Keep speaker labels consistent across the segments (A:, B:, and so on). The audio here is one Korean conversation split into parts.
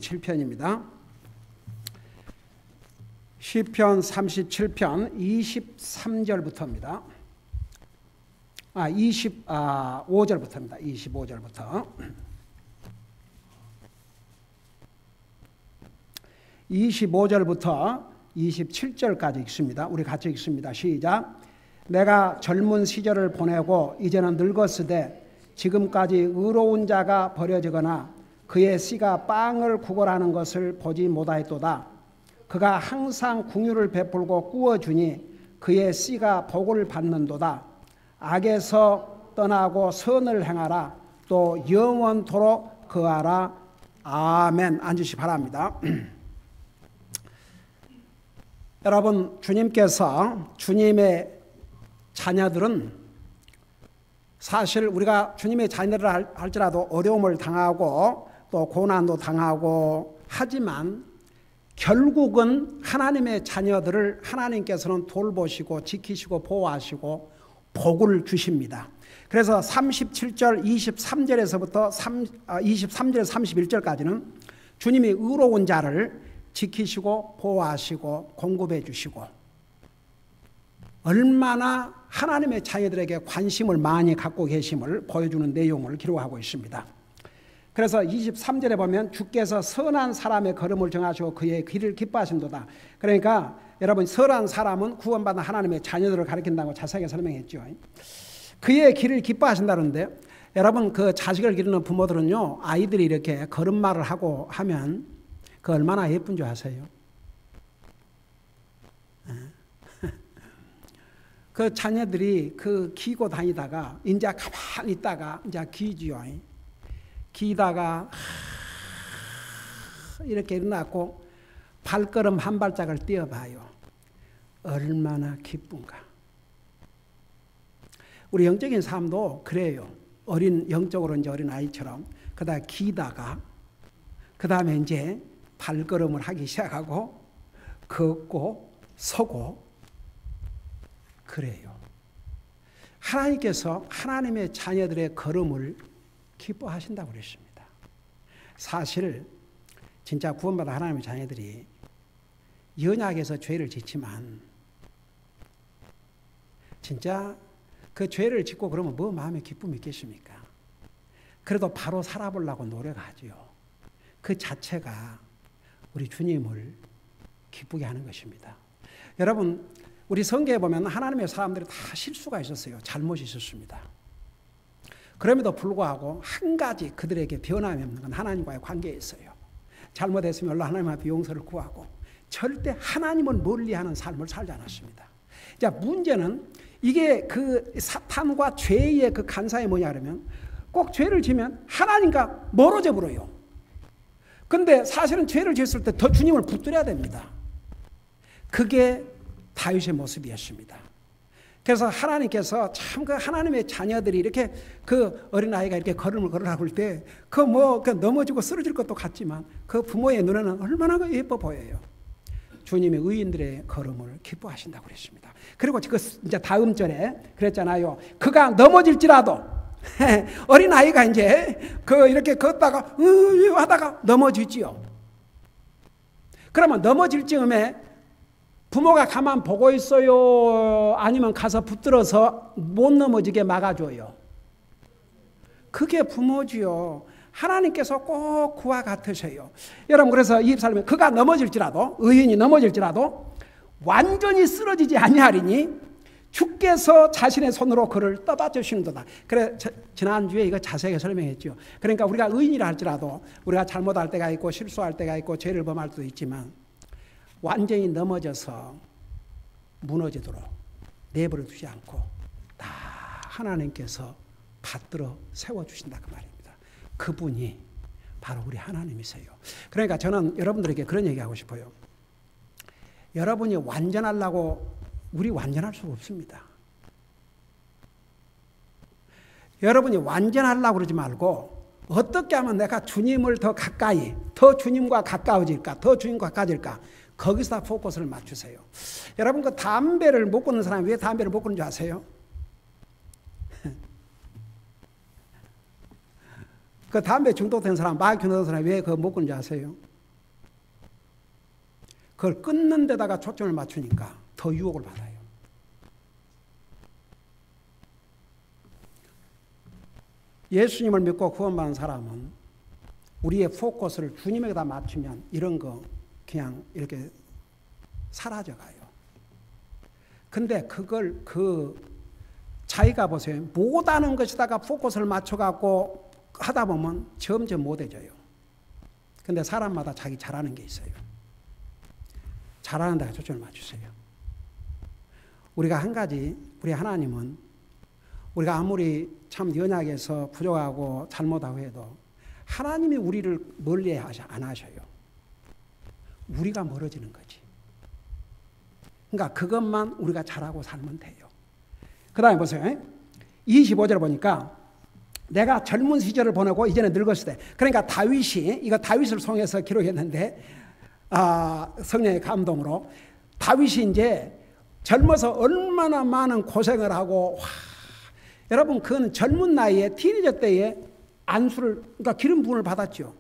A: 7편입니다. 시편 37편 23절부터입니다. 25절부터입니다. 25절부터 25절부터 27절까지 읽습니다. 우리 같이 읽습니다. 시작. 내가 젊은 시절을 보내고 이제는 늙었으되 지금까지 의로운 자가 버려지거나 그의 씨가 빵을 구걸하는 것을 보지 못하였도다. 그가 항상 궁유를 베풀고 꾸어주니 그의 씨가 복을 받는도다. 악에서 떠나고 선을 행하라. 또 영원토록 거하라. 아멘. 앉으시 바랍니다. 여러분, 주님께서 주님의 자녀들은 사실 우리가 주님의 자녀를 할지라도 어려움을 당하고 또 고난도 당하고 하지만 결국은 하나님의 자녀들을 하나님께서는 돌보시고 지키시고 보호하시고 복을 주십니다. 그래서 37절 23절에서부터 23절 31절까지는 주님이 의로운 자를 지키시고 보호하시고 공급해 주시고 얼마나 하나님의 자녀들에게 관심을 많이 갖고 계심을 보여주는 내용을 기록하고 있습니다. 그래서 23절에 보면 주께서 선한 사람의 걸음을 정하시고 그의 길을 기뻐하신도다. 그러니까 여러분, 선한 사람은 구원받은 하나님의 자녀들을 가리킨다고 자세하게 설명했죠. 그의 길을 기뻐하신다는데 여러분, 그 자식을 기르는 부모들은요, 아이들이 이렇게 걸음마를 하고 하면 그 얼마나 예쁜 줄 아세요? 그 자녀들이 그 기고 다니다가 이제 가만히 있다가 이제 기지요. 기다가 이렇게 일어났고 발걸음 한 발짝을 띄어봐요. 얼마나 기쁜가. 우리 영적인 삶도 그래요. 영적으로 이제 어린 아이처럼 그다음 기다가 그 다음에 이제 발걸음을 하기 시작하고 걷고 서고 그래요. 하나님께서 하나님의 자녀들의 걸음을 기뻐하신다고 그랬습니다. 사실 진짜 구원받은 하나님의 자녀들이 연약해서 죄를 짓지만 진짜 그 죄를 짓고 그러면 뭐 마음에 기쁨이 있겠습니까? 그래도 바로 살아보려고 노력하지요. 그 자체가 우리 주님을 기쁘게 하는 것입니다. 여러분, 우리 성경에 보면 하나님의 사람들이 다 실수가 있었어요. 잘못이 있었습니다. 그럼에도 불구하고 한 가지 그들에게 변함이 없는 건 하나님과의 관계에 있어요. 잘못했으면 하나님 앞에 용서를 구하고 절대 하나님을 멀리하는 삶을 살지 않았습니다. 자, 문제는 이게 그 사탄과 죄의 그 간사이 뭐냐 그러면 꼭 죄를 지면 하나님과 멀어져 버려요. 근데 사실은 죄를 지었을 때 더 주님을 붙들어야 됩니다. 그게 다윗의 모습이었습니다. 그래서 하나님께서 참 그 하나님의 자녀들이 이렇게 그 어린아이가 이렇게 걸음을 걸으라고 할 때 그 넘어지고 쓰러질 것도 같지만 그 부모의 눈에는 얼마나 예뻐 보여요. 주님의 의인들의 걸음을 기뻐하신다고 그랬습니다. 그리고 그 이제 다음 절에 그랬잖아요. 그가 넘어질지라도 어린아이가 이제 이렇게 걷다가 하다가 넘어지지요. 그러면 넘어질 즈음에 부모가 가만 보고 있어요? 아니면 가서 붙들어서 못 넘어지게 막아줘요? 그게 부모지요. 하나님께서 꼭 그와 같으세요. 여러분, 그래서 이 삶에 그가 넘어질지라도, 의인이 넘어질지라도 완전히 쓰러지지 아니하리니 주께서 자신의 손으로 그를 떠받주시는도다. 그래, 지난주에 이거 자세하게 설명했죠. 그러니까 우리가 의인이라 할지라도 우리가 잘못할 때가 있고 실수할 때가 있고 죄를 범할 수도 있지만 완전히 넘어져서 무너지도록 내버려 두지 않고 다 하나님께서 받들어 세워주신다 그 말입니다. 그분이 바로 우리 하나님이세요. 그러니까 저는 여러분들에게 그런 얘기하고 싶어요. 여러분이 완전하려고 우리 완전할 수가 없습니다. 여러분이 완전하려고 그러지 말고 어떻게 하면 내가 주님을 더 가까이, 더 주님과 가까워질까, 더 주님과 가까워질까, 거기서 포커스를 맞추세요. 여러분, 그 담배를 못 끊는 사람이 왜 담배를 못 끊는 줄 아세요? 그 담배 중독된 사람, 마약 중독된 사람 왜 그거 못 끊는지 아세요? 그걸 끊는 데다가 초점을 맞추니까 더 유혹을 받아요. 예수님을 믿고 구원받은 사람은 우리의 포커스를 주님에게다 맞추면 이런 거 그냥 이렇게 사라져가요. 근데 그걸 자기가 보세요. 못하는 것에다가 포커스를 맞춰갖고 하다 보면 점점 못해져요. 근데 사람마다 자기 잘하는 게 있어요. 잘하는 데가 초점을 맞추세요. 우리가 한 가지, 우리 하나님은 우리가 아무리 참 연약해서 부족하고 잘못하고 해도 하나님이 우리를 멀리 안 하셔요. 우리가 멀어지는 거지. 그러니까 그것만 우리가 잘하고 살면 돼요. 그 다음에 보세요. 25절을 보니까 내가 젊은 시절을 보내고 이제는 늙었을 때. 그러니까 다윗이, 이거 다윗을 통해서 기록했는데, 성령의 감동으로. 다윗이 이제 젊어서 얼마나 많은 고생을 하고, 여러분, 그건 젊은 나이에, 티니저 때에 안수를, 그러니까 기름 부음을 받았죠.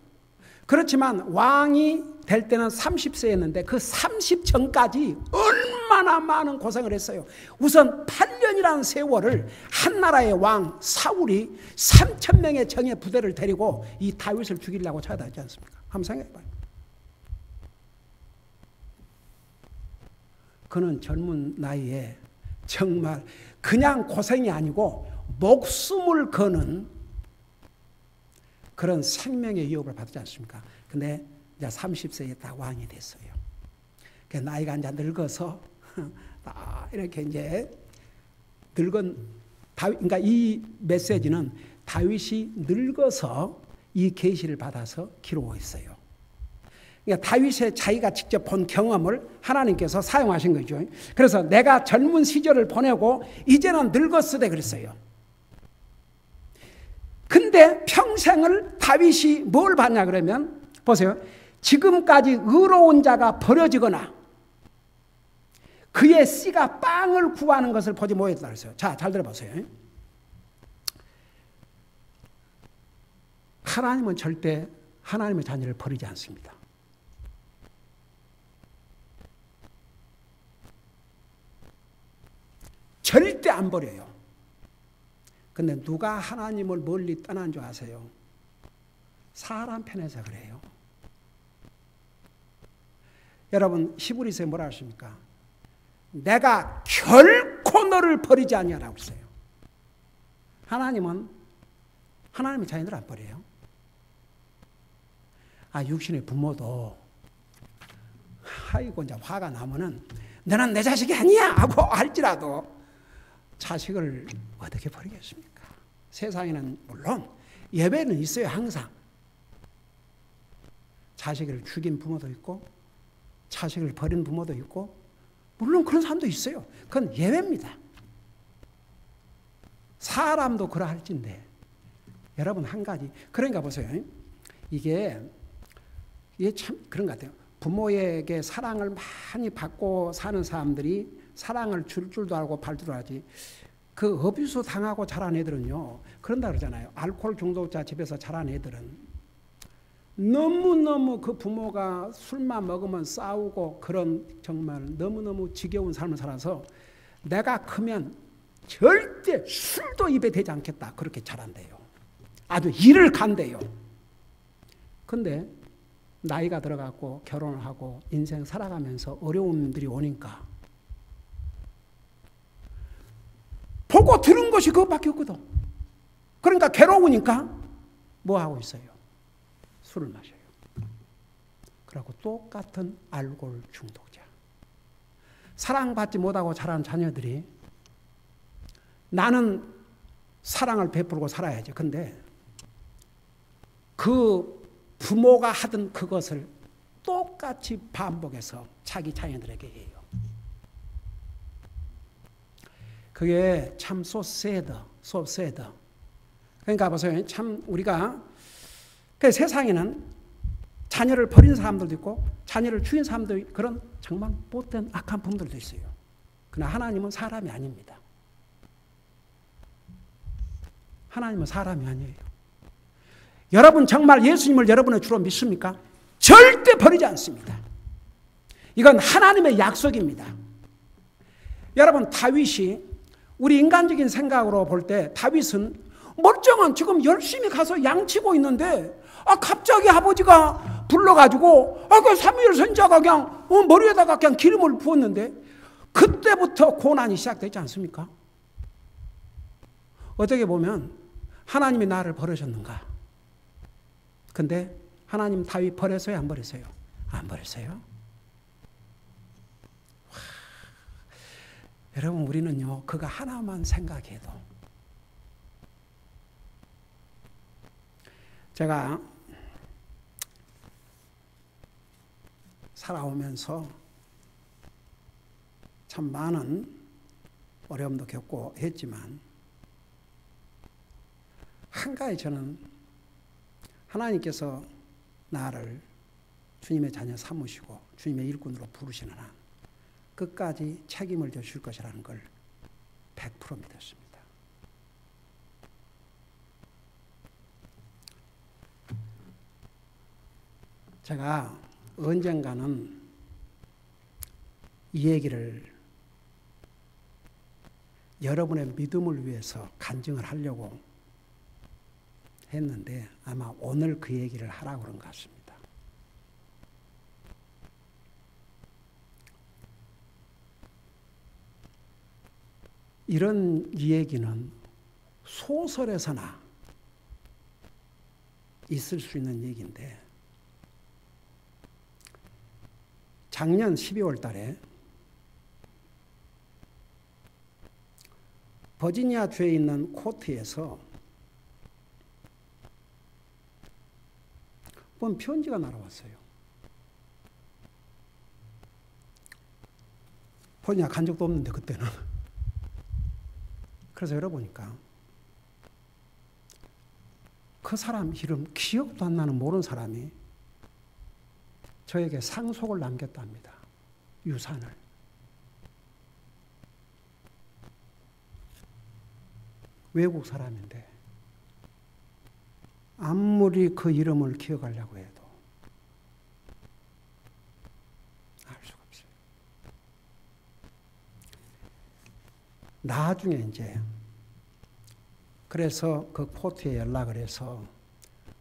A: 그렇지만 왕이 될 때는 30세였는데 그 30 전까지 얼마나 많은 고생을 했어요. 우선 8년이라는 세월을 한 나라의 왕 사울이 3,000명의 정예 부대를 데리고 이 다윗을 죽이려고 찾아다녔지 않습니까? 한번 생각해봐요. 그는 젊은 나이에 정말 그냥 고생이 아니고 목숨을 거는 그런 생명의 위협을 받지 않습니까? 근데 이제 30세에 딱 왕이 됐어요. 나이가 이제 늙어서 이렇게 이제 늙은 다윗, 그러니까 이 메시지는 다윗이 늙어서 이 계시를 받아서 기록했어요. 그러니까 다윗의 자기가 직접 본 경험을 하나님께서 사용하신 거죠. 그래서 내가 젊은 시절을 보내고 이제는 늙었으되 그랬어요. 근데 평생을 다윗이 뭘 봤냐 그러면 보세요. 지금까지 의로운 자가 버려지거나 그의 씨가 빵을 구하는 것을 보지 못했다 그랬어요. 자, 잘 들어보세요. 하나님은 절대 하나님의 자녀를 버리지 않습니다. 절대 안 버려요. 근데 누가 하나님을 멀리 떠난 줄 아세요? 사람 편에서 그래요. 여러분 히브리서에 뭐라 하십니까? 내가 결코 너를 버리지 아니하라고 했어요. 하나님은 하나님의 자녀들 안 버려요. 육신의 부모도 아이고 이제 화가 나면은 너는 내 자식이 아니야 하고 할지라도 자식을 어떻게 버리겠습니까? 세상에는 물론 예배는 있어요. 항상 자식을 죽인 부모도 있고 자식을 버린 부모도 있고 물론 그런 사람도 있어요. 그건 예외입니다. 사람도 그러할진데 여러분 한 가지 그러니까 보세요. 이게 참 그런 것 같아요. 부모에게 사랑을 많이 받고 사는 사람들이 사랑을 줄 줄도 알고 받을 줄도 알지. 그 어뷰스 당하고 자란 애들은요. 그런다 그러잖아요. 알코올 중독자 집에서 자란 애들은 너무너무 그 부모가 술만 먹으면 싸우고 그런 정말 너무너무 지겨운 삶을 살아서 내가 크면 절대 술도 입에 대지 않겠다. 그렇게 자란대요. 아주 이를 간대요. 근데 나이가 들어가고 결혼을 하고 인생 살아가면서 어려움들이 오니까 보고 들은 것이 그것밖에 없거든. 그러니까 괴로우니까 뭐 하고 있어요? 술을 마셔요. 그리고 똑같은 알코올 중독자. 사랑받지 못하고 자란 자녀들이 나는 사랑을 베풀고 살아야지. 근데 그 부모가 하던 그것을 똑같이 반복해서 자기 자녀들에게 해요. 그게 참 so sad. 그러니까 보세요. 참 우리가 그 세상에는 자녀를 버린 사람들도 있고 자녀를 죽인 사람도 있고 그런 정말 못된 악한 분들도 있어요. 그러나 하나님은 사람이 아닙니다. 하나님은 사람이 아니에요. 여러분 정말 예수님을 여러분의 주로 믿습니까? 절대 버리지 않습니다. 이건 하나님의 약속입니다. 여러분 다윗이 우리 인간적인 생각으로 볼 때 다윗은 멀쩡한 지금 열심히 가서 양치고 있는데 갑자기 아버지가 불러가지고 그 사무엘 선지자가 그냥 머리에다가 그냥 기름을 부었는데 그때부터 고난이 시작되지 않습니까? 어떻게 보면 하나님이 나를 버리셨는가? 근데 하나님 다윗 버렸어요? 안 버렸어요? 안 버렸어요? 여러분 우리는요 그거 하나만 생각해도 제가 살아오면서 참 많은 어려움도 겪고 했지만 한가지 저는 하나님께서 나를 주님의 자녀 삼으시고 주님의 일꾼으로 부르시는 한 끝까지 책임을 져줄 것이라는 걸 100% 믿었습니다. 제가 언젠가는 이 얘기를 여러분의 믿음을 위해서 간증을 하려고 했는데 아마 오늘 그 얘기를 하라고 그런 것 같습니다. 이런 이야기는 소설에서나 있을 수 있는 얘기인데 작년 12월 달에 버지니아 주에 있는 코트에서 본 편지가 날아왔어요. 버지니아 간 적도 없는데 그때는. 그래서 열어보니까 그 사람 이름 기억도 안 나는 모르는 사람이 저에게 상속을 남겼답니다. 유산을. 외국 사람인데 아무리 그 이름을 기억하려고 해도 알 수가 없어요. 나중에 이제 그래서 그 코트에 연락을 해서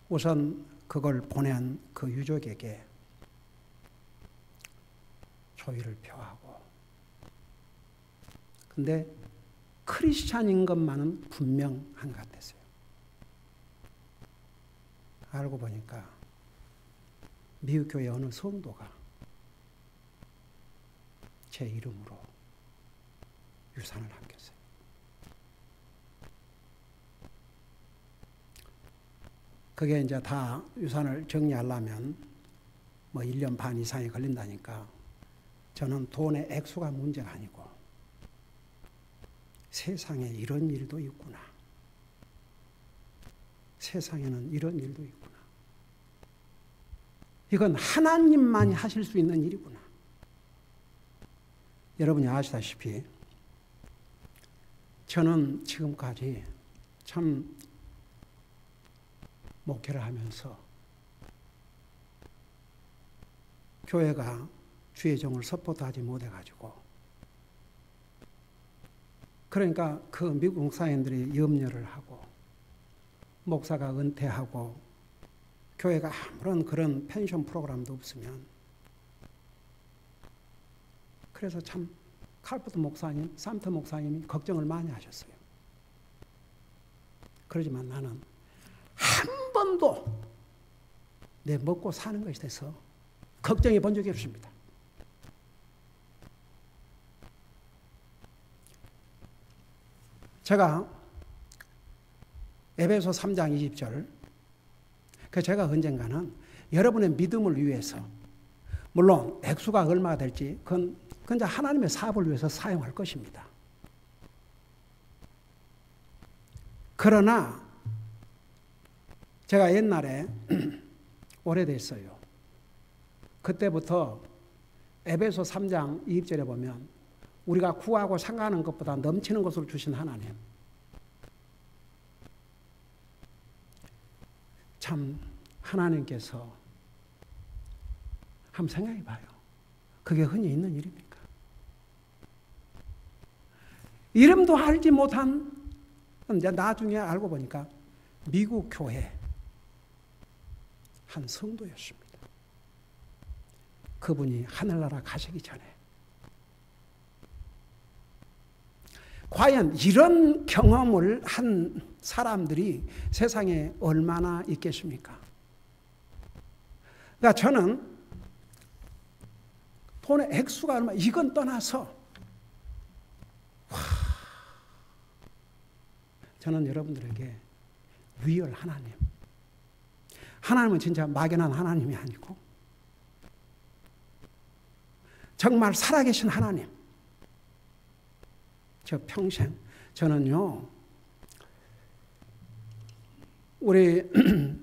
A: 우선 그걸 보낸 그 유족에게 조의를 표하고 근데 크리스찬인 것만은 분명한 것 같았어요. 알고 보니까 미국 교회 어느 성도가 제 이름으로 유산을 남겼어요. 그게 이제 다 유산을 정리하려면 뭐 1년 반 이상이 걸린다니까 저는 돈의 액수가 문제가 아니고 세상에 이런 일도 있구나. 세상에는 이런 일도 있구나. 이건 하나님만이 하실 수 있는 일이구나. 여러분이 아시다시피 저는 지금까지 참 목회를 하면서 교회가 주의 종을 서포트하지 못해가지고 그러니까 그 미국 목사님들이 염려를 하고 목사가 은퇴하고 교회가 아무런 그런 펜션 프로그램도 없으면 그래서 참 칼포트 목사님, 삼터 목사님이 걱정을 많이 하셨어요. 그러지만 나는 한 번도 내 먹고 사는 것에 대해서 걱정해 본 적이 없습니다. 제가 에베소 3장 20절 제가 언젠가는 여러분의 믿음을 위해서 물론 액수가 얼마가 될지 그건 이제 하나님의 사업을 위해서 사용할 것입니다. 그러나 제가 옛날에 오래됐어요. 그때부터 에베소 3장 20절에 보면 우리가 구하고 상하는 것보다 넘치는 것으로 주신 하나님. 참 하나님께서 한번 생각해 봐요. 그게 흔히 있는 일입니까? 이름도 알지 못한, 이제 나중에 알고 보니까 미국 교회 한 성도였습니다. 그분이 하늘나라 가시기 전에 과연 이런 경험을 한 사람들이 세상에 얼마나 있겠습니까? 그러니까 저는 돈의 액수가 얼마, 이건 떠나서 저는 여러분들에게 리얼 하나님은 진짜 막연한 하나님이 아니고 정말 살아계신 하나님. 저 평생 저는요, 우리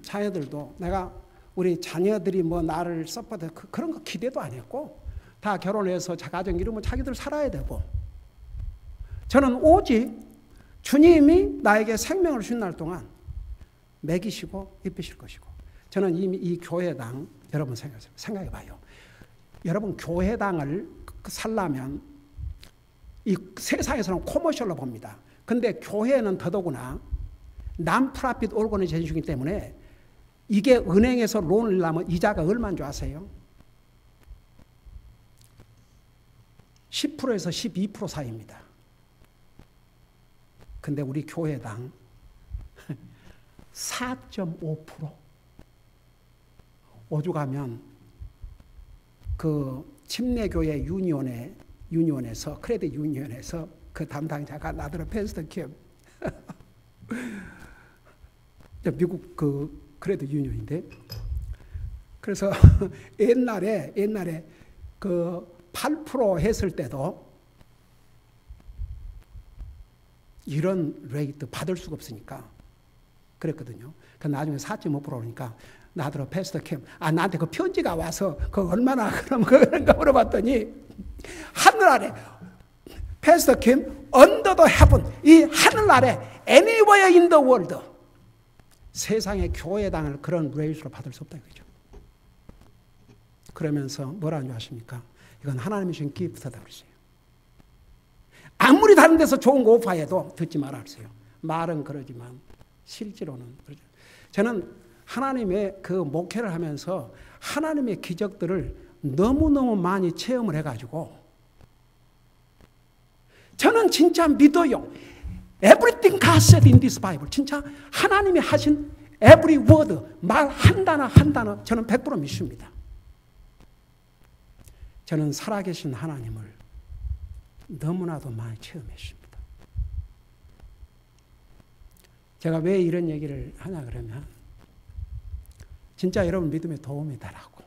A: 자녀들도, 내가 우리 자녀들이 뭐 나를 서포트 그런 거 기대도 안 했고, 다 결혼해서 가정 이루면 자기들 살아야 되고, 저는 오직 주님이 나에게 생명을 주신 날 동안 먹이시고 입히실 것이고, 저는 이미 이 교회당, 여러분 생각해 봐요. 여러분 교회당을 살려면 이 세상에서는 코머셜로 봅니다. 근데 교회는 더더구나 난프라핏 오르거니제이션이기 때문에 이게 은행에서 론을 내면 이자가 얼마인 줄 아세요? 10%에서 12% 사이입니다. 근데 우리 교회당 4.5%. 오죽하면 그 침례교회 유니온에서 크레딧 유니온에서 그 담당자가 나더러 패스터 킴 미국 그 크레딧 유니온인데, 그래서 옛날에 그 8% 했을 때도 이런 레이트 받을 수가 없으니까 그랬거든요. 그 나중에 4.5%니까 나더러 패스터 캠, 나한테 그 편지가 와서 그 얼마나 그런가 물어봤더니 하늘 아래 패스터 캠 under the heaven, 이 하늘 아래 anywhere in the world, 세상의 교회당을 그런 레이스로 받을 수 없다 이거죠. 그러면서 뭐라는 줄 아십니까? 이건 하나님이 주신 기프트다 그랬어요. 아무리 다른 데서 좋은 거 오파해도 듣지 말아 그랬어요. 말은 그러지만 실제로는 그러죠. 저는 하나님의 그 목회를 하면서 하나님의 기적들을 너무너무 많이 체험을 해가지고 저는 진짜 믿어요. Everything God said in this Bible. 진짜 하나님이 하신 every word, 말 한 단어 한 단어 저는 100% 믿습니다. 저는 살아계신 하나님을 너무나도 많이 체험했습니다. 제가 왜 이런 얘기를 하냐 그러면 진짜 여러분 믿음에 도움이 되라고.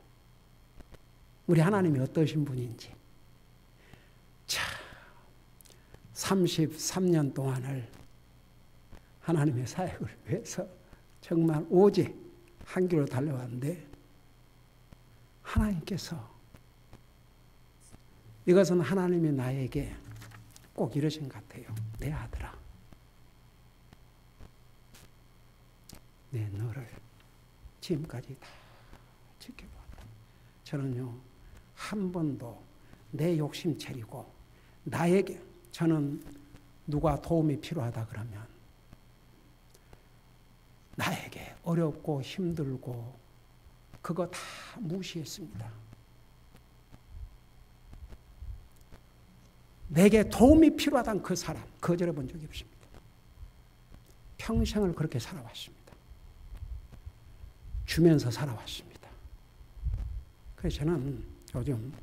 A: 우리 하나님이 어떠신 분인지. 자, 33년 동안을 하나님의 사역을 위해서 정말 오직 한 길로 달려왔는데 하나님께서 이것은 하나님이 나에게 꼭 이러신 것 같아요. 내 아들아, 내 너를 지금까지 다 지켜보았다. 저는요, 한 번도 내 욕심 차리고 나에게, 저는 누가 도움이 필요하다 그러면 나에게 어렵고 힘들고 그거 다 무시했습니다. 내게 도움이 필요하다는 그 사람 거절해 본 적이 없습니다. 평생을 그렇게 살아왔습니다. 주면서 살아왔습니다. 그래서 저는 요즘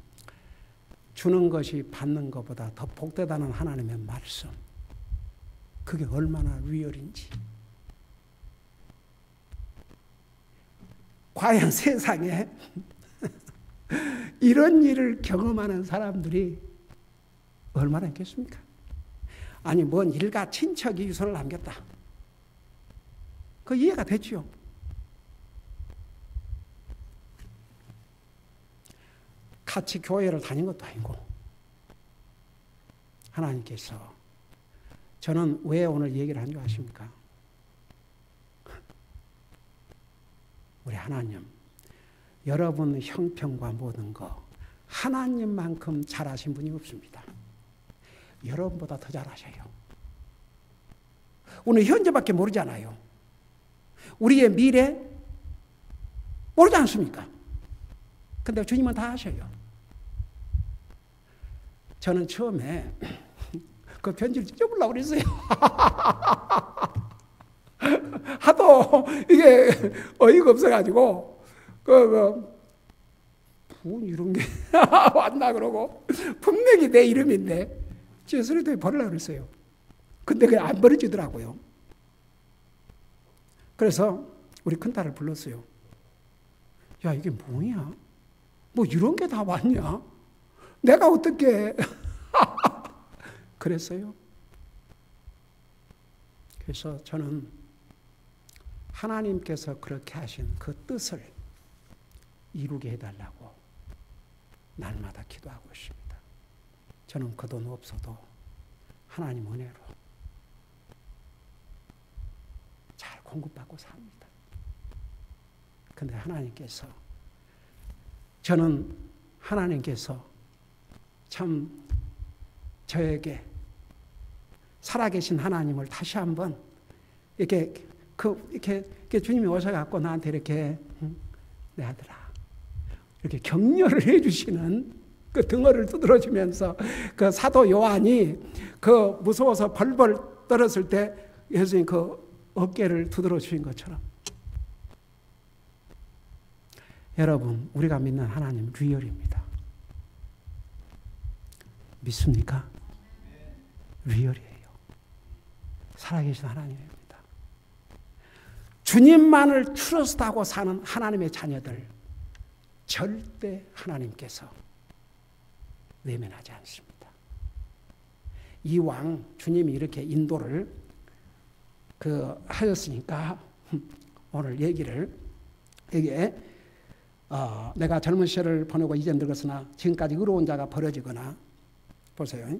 A: 주는 것이 받는 것보다 더 복되다는 하나님의 말씀, 그게 얼마나 리얼인지. 과연 세상에 이런 일을 경험하는 사람들이 얼마나 있겠습니까? 아니, 뭔 일가 친척이 유선을 남겼다. 그 이해가 됐죠. 같이 교회를 다닌 것도 아니고 하나님께서, 저는 왜 오늘 얘기를 한 줄 아십니까? 우리 하나님, 여러분 형편과 모든 거 하나님만큼 잘하신 분이 없습니다. 여러분보다 더 잘하셔요. 오늘 현재밖에 모르잖아요. 우리의 미래 모르지 않습니까? 근데 주님은 다 아셔요. 저는 처음에 그 편지를 찢어보려고 그랬어요. 하도 이게 어이가 없어가지고 이런 게 왔나 그러고 분명히 내 이름인데 찢어서리도 버리려고 그랬어요. 근데 그게 안 버려지더라고요. 그래서 우리 큰딸을 불렀어요. 야, 이게 뭐야? 뭐 이런 게 다 왔냐? 내가 어떻게 그랬어요? 그래서 저는 하나님께서 그렇게 하신 그 뜻을 이루게 해달라고 날마다 기도하고 있습니다. 저는 그 돈 없어도 하나님 은혜로 잘 공급받고 삽니다. 근데 저는 하나님께서 참 저에게 살아계신 하나님을 다시 한번 이렇게 주님이 오셔갖고 나한테 이렇게 내 아들아 이렇게 격려를 해주시는 그 등어를 두드려주면서 그 사도 요한이 그 무서워서 벌벌 떨었을 때 예수님 그 어깨를 두드려 주신 것처럼 여러분 우리가 믿는 하나님 리얼입니다. 믿습니까? 리얼이에요. 살아계신 하나님입니다. 주님만을 트러스트하고 사는 하나님의 자녀들 절대 하나님께서 외면하지 않습니다. 이왕 주님이 이렇게 인도를 하셨으니까 오늘 여기에 내가 젊은 시절을 보내고 이제 늙었으나 지금까지 의로운 자가 버려지거나 보세요.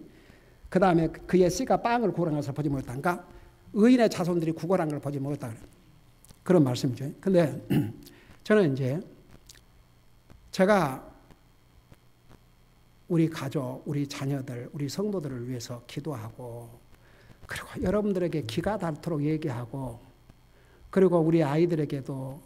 A: 그 다음에 그의 씨가 빵을 구걸한 것을 보지 못했던가 의인의 자손들이 구걸한 걸 보지 못했다 그런 말씀이죠. 근데 저는 이제 제가 우리 가족, 우리 자녀들, 우리 성도들을 위해서 기도하고 그리고 여러분들에게 기가 닳도록 얘기하고 그리고 우리 아이들에게도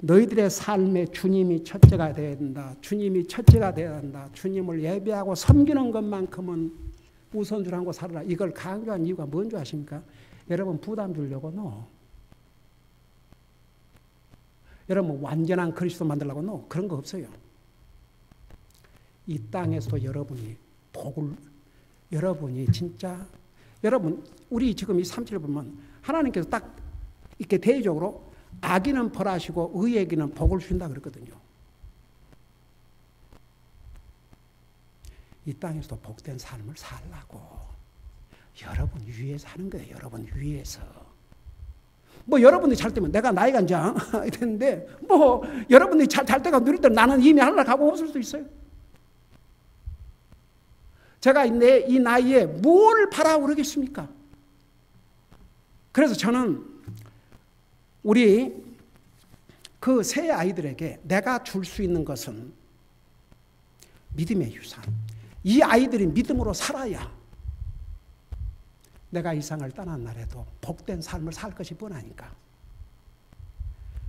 A: 너희들의 삶에 주님이 첫째가 되어야 된다. 주님이 첫째가 되어야 한다. 주님을 예배하고 섬기는 것만큼은 우선주를 하고 살아라. 이걸 강조한 이유가 뭔지 아십니까? 여러분 부담 주려고 여러분 완전한 그리스도 만들려고 그런 거 없어요. 이 땅에서도 여러분이 진짜 여러분 우리 지금 이 37을 보면 하나님께서 딱 이렇게 대외적으로 악인은 벌하시고 의에게는 복을 주신다 그랬거든요. 이 땅에서도 복된 삶을 살라고 여러분 위에서 하는 거예요. 여러분 위에서. 여러분들이 잘 때면 내가 나이가 이제 됐는데 여러분들이 잘 때가 누릴 때 나는 이미 하늘나라 가고 없을 수도 있어요. 제가 이 나이에 뭘 바라고 그러겠습니까? 그래서 저는 우리 그 새 아이들에게 내가 줄 수 있는 것은 믿음의 유산. 이 아이들이 믿음으로 살아야 내가 이 세상을 떠난 날에도 복된 삶을 살 것이 뻔하니까.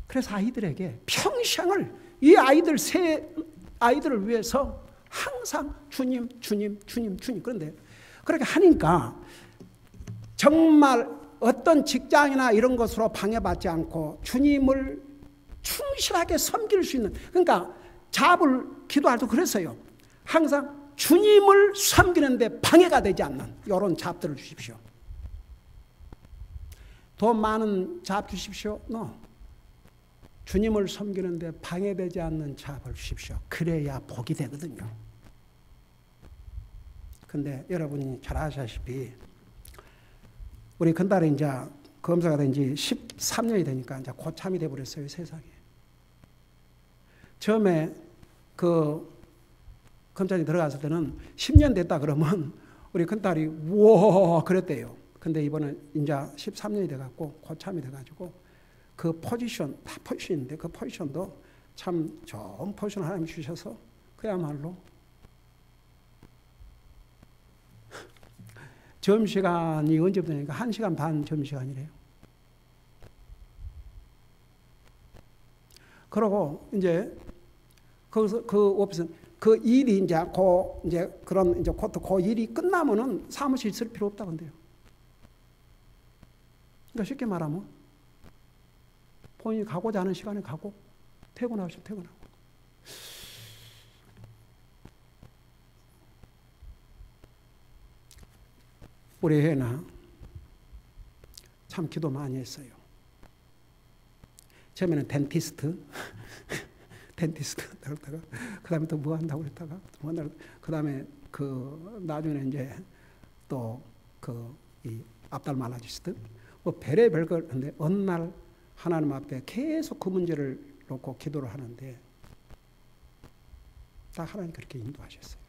A: 그래서 아이들에게 평생을 이 새 아이들을 위해서 항상 주님. 그런데 그렇게 하니까 정말 어떤 직장이나 이런 것으로 방해받지 않고 주님을 충실하게 섬길 수 있는, 그러니까 잡을 기도할 때 그랬어요. 항상 주님을 섬기는데 방해가 되지 않는 이런 잡들을 주십시오. 돈 많은 잡 주십시오. 주님을 섬기는데 방해되지 않는 잡을 주십시오. 그래야 복이 되거든요. 근데 여러분이 잘 아시다시피 우리 큰딸이 이제 검사가 된 지 13년이 되니까 이제 고참이 돼버렸어요, 세상에. 처음에 검찰이 들어갔을 때는 10년 됐다 그러면 우리 큰딸이 우와 그랬대요. 근데 이번에 이제 13년이 돼갖고 고참이 돼가지고 그 포지션, 다 포지션인데 그 포지션도 참 좋은 포지션 하나님 주셔서 그야말로 점심시간이 언제부터 되니까 1시간 반 점심시간이래요. 그러고 이제 거기서 그 오피스 그 일이 이제 그런 이제 그 일이 끝나면은 사무실 있을 필요 없다 근데요. 그러니까 쉽게 말하면 본인이 가고자 하는 시간에 가고 퇴근하고 싶으면 퇴근하고. 우리 혜나 참 기도 많이 했어요. 처음에는 덴티스트 그러다가 그 다음에 또 뭐 한다고 그랬다가 그 다음에 나중에 이제 또 이 앞달말라지스트 뭐 별의별 걸 하는데 어느 날 하나님 앞에 계속 그 문제를 놓고 기도를 하는데 딱 하나님 그렇게 인도하셨어요.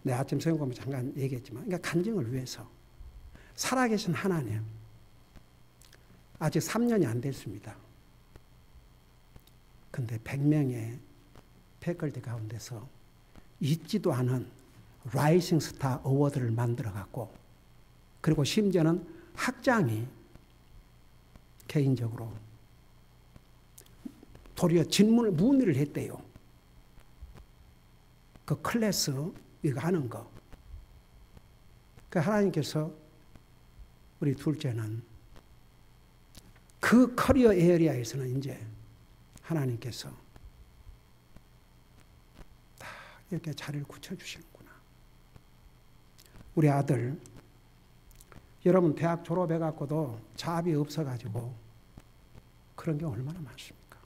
A: 내 아침 성경공부 잠깐 얘기했지만 그러니까 간증을 위해서 살아계신 하나님 아직 3년이 안 됐습니다. 근데 100명의 패컬티 가운데서 있지도 않은 라이징 스타 어워드를 만들어 갖고 그리고 심지어는 학장이 개인적으로 도리어 문의를 했대요. 그 클래스 이거 하는 거. 그 하나님께서 우리 둘째는 그 커리어 에리아에서는 이제 하나님께서 다 이렇게 자리를 굳혀주시는구나. 우리 아들, 여러분 대학 졸업해갖고도 잡이 없어가지고 그런 게 얼마나 많습니까?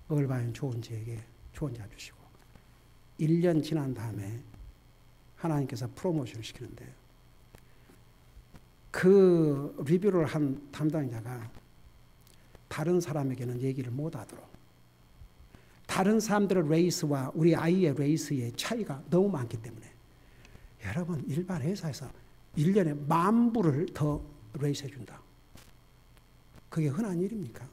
A: 얼마나 좋은 자에게 좋은 자 주시고 1년 지난 다음에 하나님께서 프로모션을 시키는데 그 리뷰를 한 담당자가 다른 사람에게는 얘기를 못하도록 다른 사람들의 레이스와 우리 아이의 레이스의 차이가 너무 많기 때문에 여러분 일반 회사에서 1년에 10,000부를 더 레이스 해준다. 그게 흔한 일입니까?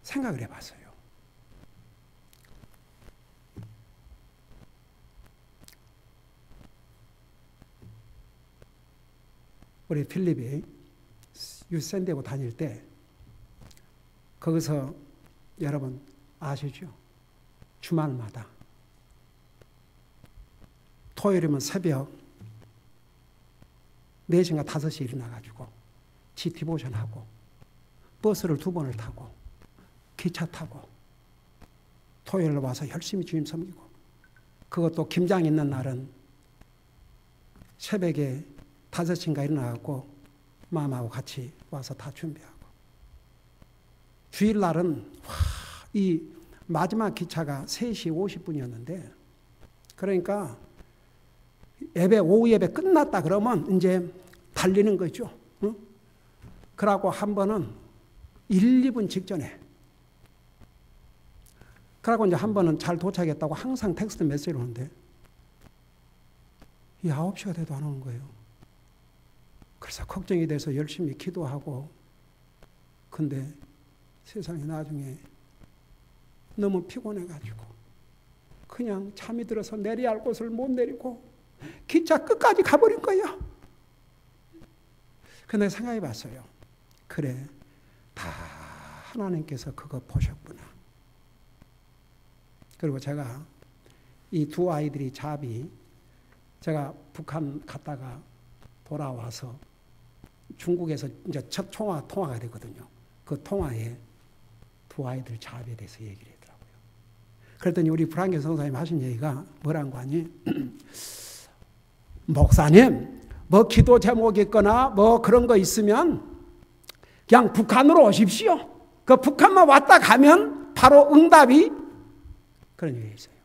A: 생각을 해봤어요. 우리 필립이 유샌디에고 다닐 때 거기서 여러분 아시죠? 주말마다 토요일이면 새벽 4시인가 5시에 일어나가지고 디보션하고 버스를 2번을 타고 기차 타고 토요일 와서 열심히 주님 섬기고 그것도 김장 있는 날은 새벽에 5시인가 일어나갖고 마마하고 같이 와서 다 준비하고 주일날은 이 마지막 기차가 3시 50분이었는데 그러니까 오후 예배 끝났다 그러면 이제 달리는 거죠. 응? 그러고 한 번은 1, 2분 직전에 그러고 이제 한 번은 잘 도착했다고 항상 텍스트 메시지를 오는데 이 9시가 돼도 안 오는 거예요. 그래서 걱정이 돼서 열심히 기도하고 근데 세상에 나중에 너무 피곤해가지고 그냥 잠이 들어서 내려야 할 곳을 못 내리고 기차 끝까지 가버린 거예요. 근데 생각해 봤어요. 그래, 다 하나님께서 그거 보셨구나. 그리고 제가 이 두 아이들이 잡이 제가 북한 갔다가 돌아와서 중국에서 이제 첫 통화가 되거든요. 그 통화에 두 아이들 잡에 대해서 얘기를 하더라고요. 그랬더니 우리 불안경 성사님 하신 얘기가 뭐란 거 아니? 목사님, 뭐 기도 제목 있거나 뭐 그런 거 있으면 그냥 북한으로 오십시오. 그 북한만 왔다 가면 바로 응답이 그런 얘기가 있어요.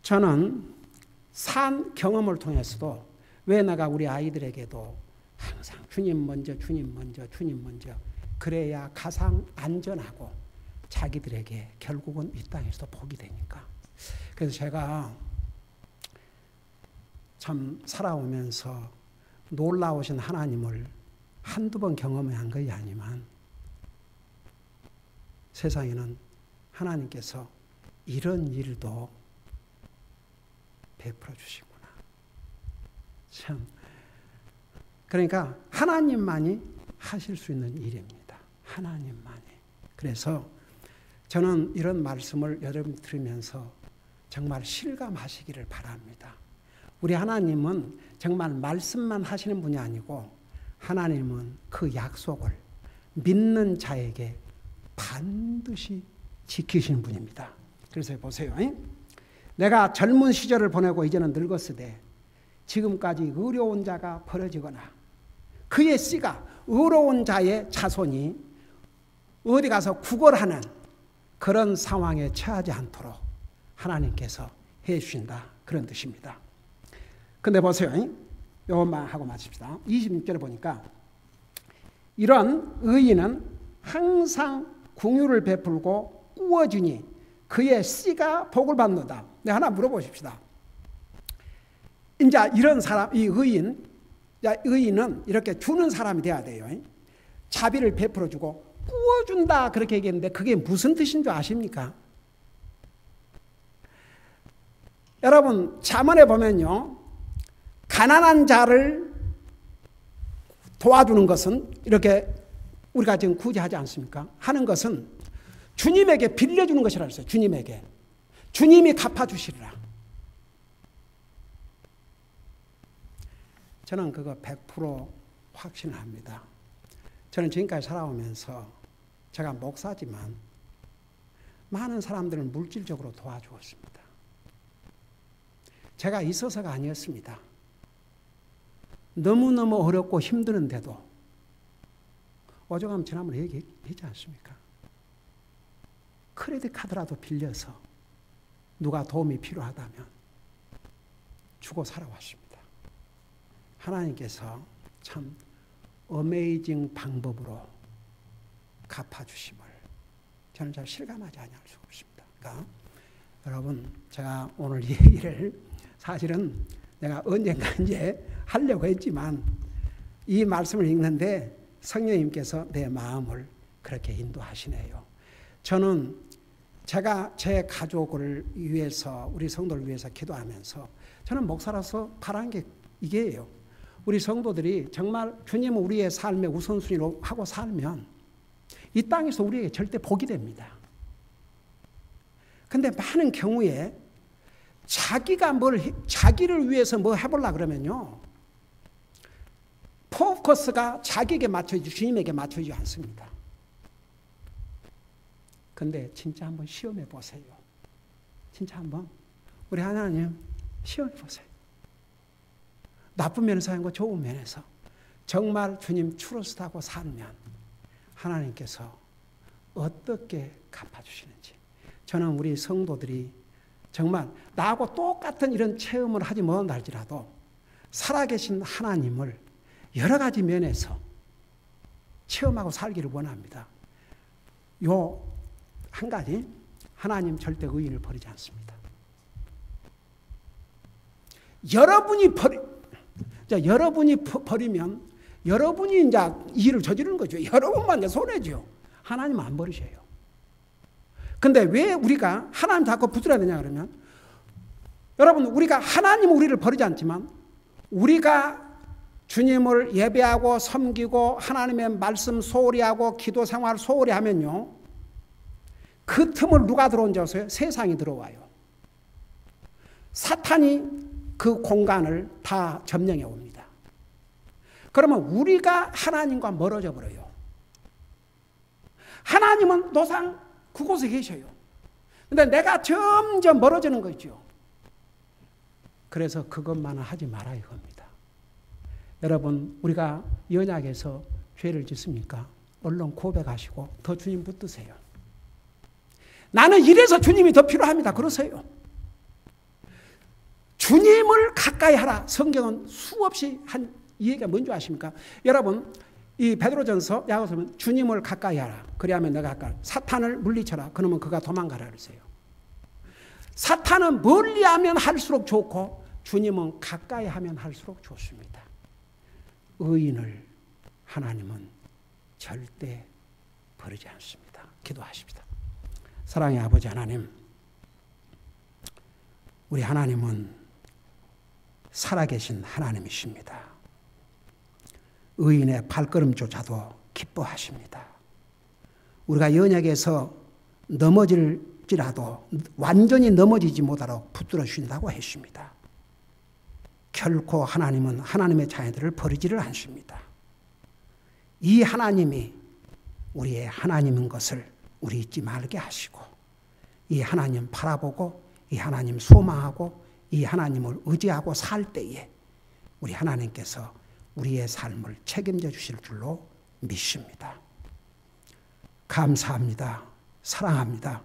A: 저는 산 경험을 통해서도 왜 내가 우리 아이들에게도 항상 주님 먼저, 주님 먼저, 주님 먼저 그래야 가장 안전하고 자기들에게 결국은 이 땅에서도 복이 되니까. 그래서 제가 참 살아오면서 놀라우신 하나님을 한두 번 경험한 것이 아니지만 세상에는 하나님께서 이런 일도 베풀어 주시구나. 참. 그러니까 하나님만이 하실 수 있는 일입니다. 하나님만이. 그래서 저는 이런 말씀을 여러분 들으면서 정말 실감하시기를 바랍니다. 우리 하나님은 정말 말씀만 하시는 분이 아니고 하나님은 그 약속을 믿는 자에게 반드시 지키시는 분입니다. 그래서 보세요. 내가 젊은 시절을 보내고 이제는 늙었으되 지금까지 의로운 자가 벌어지거나 그의 씨가 의로운 자의 자손이 어디 가서 구걸하는 그런 상황에 처하지 않도록 하나님께서 해주신다. 그런 뜻입니다. 근데 보세요. 요것만 하고 마칩시다. 26절에 보니까 이런 의인은 항상 궁유를 베풀고 꾸어주니 그의 씨가 복을 받는다. 네, 하나 물어보십시다. 이제 이런 사람, 이 의인은 이렇게 주는 사람이 돼야 돼요. 자비를 베풀어주고 꾸어준다 그렇게 얘기했는데 그게 무슨 뜻인 줄 아십니까? 여러분 잠언에 보면요, 가난한 자를 도와주는 것은 이렇게 우리가 지금 굳이 하지 않습니까? 하는 것은 주님에게 빌려주는 것이라 했어요. 주님에게. 주님이 갚아주시리라. 저는 그거 100% 확신합니다. 저는 지금까지 살아오면서 제가 목사지만 많은 사람들을 물질적으로 도와주었습니다. 제가 있어서가 아니었습니다. 너무너무 어렵고 힘드는데도 어젯밤 지난번에 얘기했지 않습니까? 크레딧 카드라도 빌려서 누가 도움이 필요하다면 주고 살아왔습니다. 하나님께서 참 어메이징 방법으로 갚아주심을 저는 잘 실감하지 않을 수가 없습니다. 그러니까 여러분 제가 오늘 이 얘기를 사실은 내가 언젠가 이제 하려고 했지만 이 말씀을 읽는데 성령님께서 내 마음을 그렇게 인도하시네요. 저는 제가 제 가족을 위해서 우리 성도를 위해서 기도하면서 저는 목사로서 바란 게 이게예요. 우리 성도들이 정말 주님은 우리의 삶의 우선순위로 하고 살면 이 땅에서 우리에게 절대 복이 됩니다. 근데 많은 경우에 자기를 위해서 뭐 해보려고 그러면요, 포커스가 자기에게 맞춰지지 주님에게 맞춰지지 않습니다. 근데 진짜 한번 시험해 보세요. 진짜 한번 우리 하나님 시험해 보세요. 나쁜 면에서 하는 거 좋은 면에서 정말 주님 트러스트하고 살면 하나님께서 어떻게 갚아주시는지 저는 우리 성도들이 정말 나하고 똑같은 이런 체험을 하지 못한다 할지라도 살아계신 하나님을 여러 가지 면에서 체험하고 살기를 원합니다. 요 한 가지, 하나님 절대 의인을 버리지 않습니다. 여러분이 버리면 여러분이 이제 일을 저지르는 거죠. 여러분만 이제 손해죠. 하나님은 안 버리셔요. 근데 왜 우리가 하나님 자꾸 붙들어야 되냐 그러면, 여러분 우리가 하나님은 우리를 버리지 않지만 우리가 주님을 예배하고 섬기고 하나님의 말씀 소홀히 하고 기도 생활 소홀히 하면요, 그 틈을 누가 들어온지 아세요? 세상이 들어와요. 사탄이 그 공간을 다 점령해 옵니다. 그러면 우리가 하나님과 멀어져 버려요. 하나님은 노상 그곳에 계셔요. 근데 내가 점점 멀어지는 거죠. 그래서 그것만은 하지 마라 이겁니다. 여러분 우리가 연약해서 죄를 짓습니까? 얼른 고백하시고 더 주님 붙드세요. 나는 이래서 주님이 더 필요합니다. 그러세요. 주님을 가까이 하라. 성경은 수없이 한 이 얘기가 뭔지 아십니까? 여러분 이 베드로전서 야고보서는 주님을 가까이 하라. 그리하면 내가 가까이. 사탄을 물리쳐라. 그러면 그가 도망가라 그러세요. 사탄은 멀리하면 할수록 좋고 주님은 가까이 하면 할수록 좋습니다. 의인을 하나님은 절대 버리지 않습니다. 기도하십니다. 사랑의 아버지 하나님, 우리 하나님은 살아계신 하나님이십니다. 의인의 발걸음조차도 기뻐하십니다. 우리가 연약해서 넘어질지라도 완전히 넘어지지 못하도록 붙들어 주신다고 했습니다. 결코 하나님은 하나님의 자녀들을 버리지를 않습니다. 이 하나님이 우리의 하나님인 것을 우리 잊지 말게 하시고, 이 하나님 바라보고 이 하나님 소망하고 이 하나님을 의지하고 살 때에 우리 하나님께서 우리의 삶을 책임져 주실 줄로 믿습니다. 감사합니다. 사랑합니다.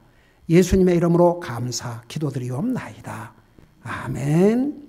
A: 예수님의 이름으로 감사 기도드리옵나이다. 아멘.